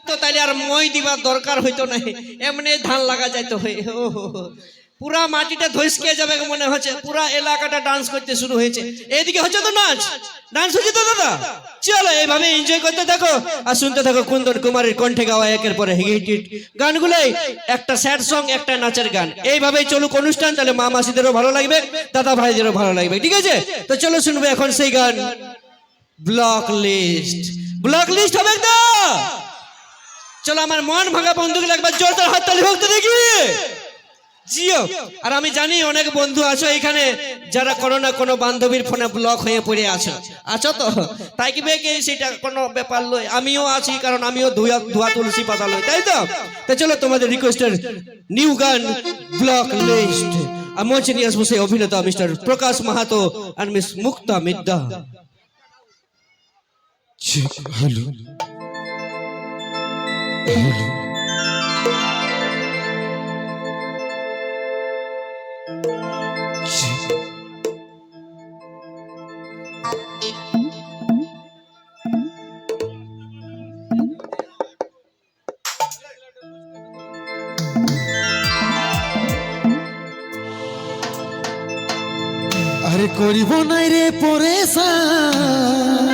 তো তাইলে আর মই দিবার দরকার হইতো না, এমনি ধান লাগা যাইতো। পুরা মাটিটা ধসকে যাবে মনে হচ্ছে, পুরা এলাকাটা ডান্স করতে শুরু হয়েছে। এইদিকে হচ্ছে তো নাচ, ডান্স হচ্ছে তো দাদা। চলো এইভাবে এনজয় করতে থাকো আর শুনতে থাকো কুন্দন কুমারের কণ্ঠে গাওয়া একের পরে হিট হিট গানগুলোই, একটা স্যাড সং, একটা নাচের গান। এইভাবেই চলুক অনুষ্ঠান, তাহলে মা মাসিদেরও ভালো লাগবে, দাদা ভাইদেরও ভালো লাগবে, ঠিক আছে? তো চলো শুনবো এখন সেই গান, ব্লক লিস্ট। ব্লক লিস্ট হবে তো? চলো আমার মন ভাঙা বন্ধুগুলো একবার জোরদার হাততালি হোক তো দেখি। জিও। আর আমি জানি অনেক বন্ধু আছো এখানে যারা কোনো না কোনো বান্ধবীর ফোনে ব্লক হয়ে পড়ে আছো তো, তাই কি বেকে সেটা কোনো ব্যাপার লয়, আমিও আছি, কারণ আমিও ধোয়া তুলসী পাতা লই, তাই তো? তো চলো তোমাদের রিকোয়েস্টের নিউ গান ব্লক লিস্ট। আর মঞ্চে নিয়ে আসবো সেই অভিনেতা মিস্টার প্রকাশ মাহাতো আর মিস মুক্তা মিদ্দা। হ্যালো হ্যালো, আরে করিব নাই রে পরেশান,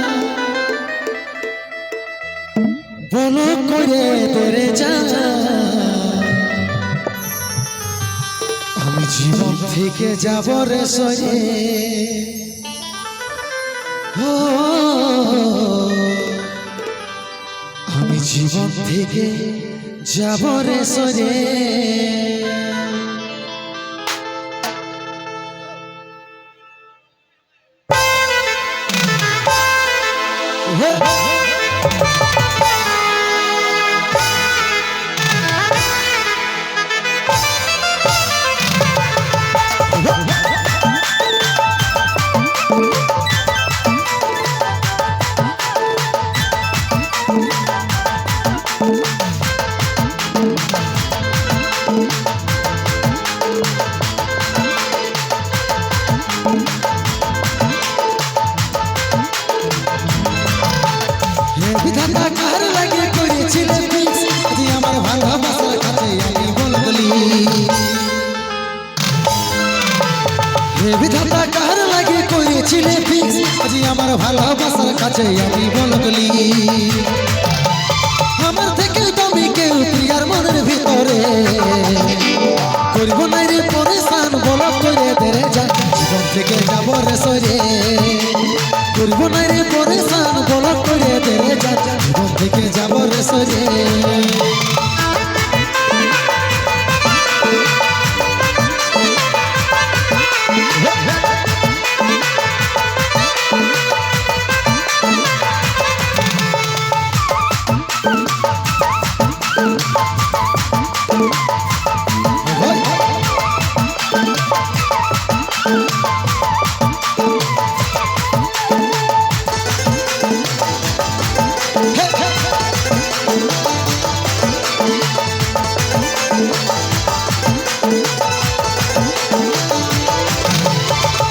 বলো করে তেরে যা, আমি জীবন থেকে যাব রে সরে। আমি জীবন থেকে যাব রে সরে। বিধাতা কার লাগে করেছিল ফিক্স, আজ আমার ভালোবাসার কাছে আমি বলগলি। হে বিধাতা কার লাগে করেছিল ফিক্স, আজ আমার ভালোবাসার কাছে আমি বলগলি। আমার থেকে তুমি কেউ প্রিয়ার মনের ভিতরে, করব না রে পরেশান, বল করে দেরে যা, জীবন থেকে যাব রে সরে। করব না রে পরেশান, বল করে দেরে যা, জীবন থেকে যাব রে সরে।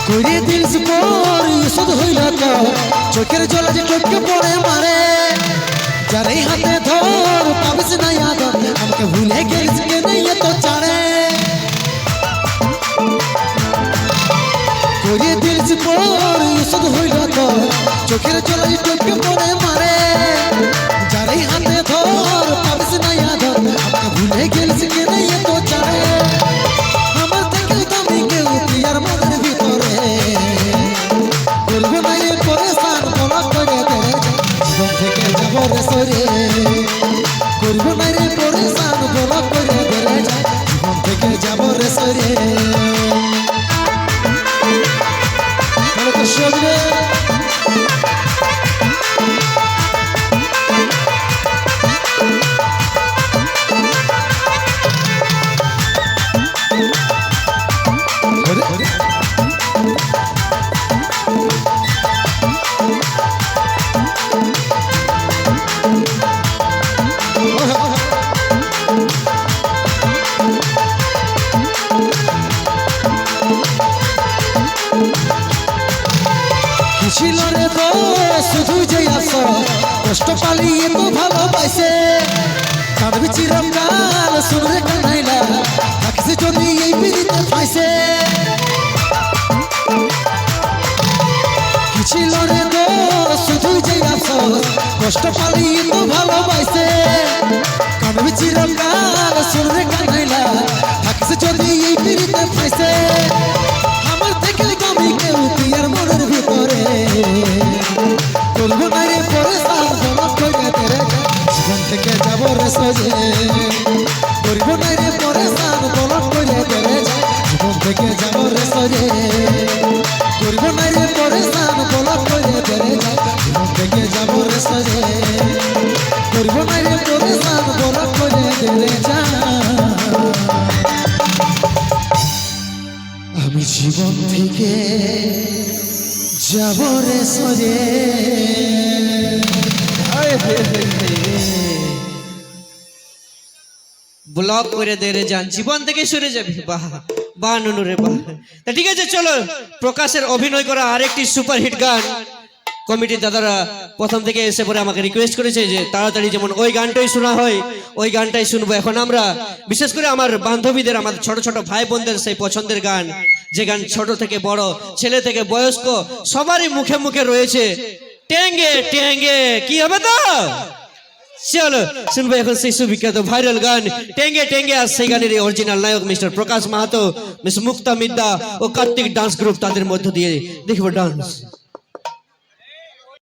করে দিলস পর শুধু হইল তো, চোখের জল যে চোখকে পড়ে মারে, যারে হাতে ধর পাবিস না ইয়াদ, আমাকে ভুলে গেলিস কে নেই তো চাড়ে। করে দিলস পর শুধু হইল তো, চোখের জল যে চোখকে পড়ে মারে, যারে হাতে ধর পাবিস না ইয়াদ, আমাকে ভুলে গেলিস কে নেই তো চাড়ে। আমার থেকে তুমি কেউ প্রিয়ার মনের ভিতরে, করব না রে পরেশান, বল করে দেরে যা, জীবন থেকে যাব রে সরে। করব না রে পরেশান, বল করে দেরে যা, জীবন থেকে যাব রে সরে। বলো তো সজরে ছিল রে তো শুধু যে আস, কষ্ট পালিয়ে তো ভালোবাসি। পাইছে কাঁদবি চিরকাল শুনরে কানাইলা থাকিস যদি এই পিড়িতে পাইছে কি ছিল রে তোর শুধুই যে আফসোস কষ্ট পালি তো ভালোবাসে কাঁদবি চিরকাল শুনরে কানাইলা থাকিস যদি এই পিড়িতে পাইছে আমার থেকে কমি কেউ তুই আর মনের ভিতরে করবো না রে পরে সার জমা করে তেরে জীবন থেকে যাব রে সজে করবো না রে পরে সার বলক করে তেরে জীবন থেকে যাব রে সজে করবো না রে পরে সার বলক করে তেরে জীবন থেকে যাব রে সজে করবো না রে পরে সার বলক করে তেরে আমি জীবন থেকে যাব রে সজে ব্লক করে দে রে যান জীবন থেকে সরে যাবি বাহ বাহ নুনু রে বাহ তা ঠিক আছে চলো প্রকাশের অভিনয় করা আরেকটি সুপারহিট গান কমিটির দাদারা প্রথম থেকে এসে পরে আমাকে রিকোয়েস্ট করেছে যে তাড়াতাড়ি যেমন ওই গানটাই শোনা হয় ওই গানটাই শুনবো এখন আমরা বিশেষ করে আমার বান্ধবীদের আমাদের ছোট ছোট ভাই বোনদের সেই পছন্দের গান যে গান ছোট থেকে বড় ছেলে থেকে বয়স্ক সবারই মুখে মুখে রয়েছে টেঙ্গে টেঙ্গে কি হবে তো চলো শুনবো এখন সেই সুবিখ্যাত ভাইরাল গান টেঙ্গে টেঙ্গে আর সেই গানের অরিজিনাল নায়ক মিস্টার প্রকাশ মাহাতো মিস মুক্তা মিদ্দা ও কার্তিক ডান্স গ্রুপ তাদের মধ্য দিয়ে দেখবো ডান্স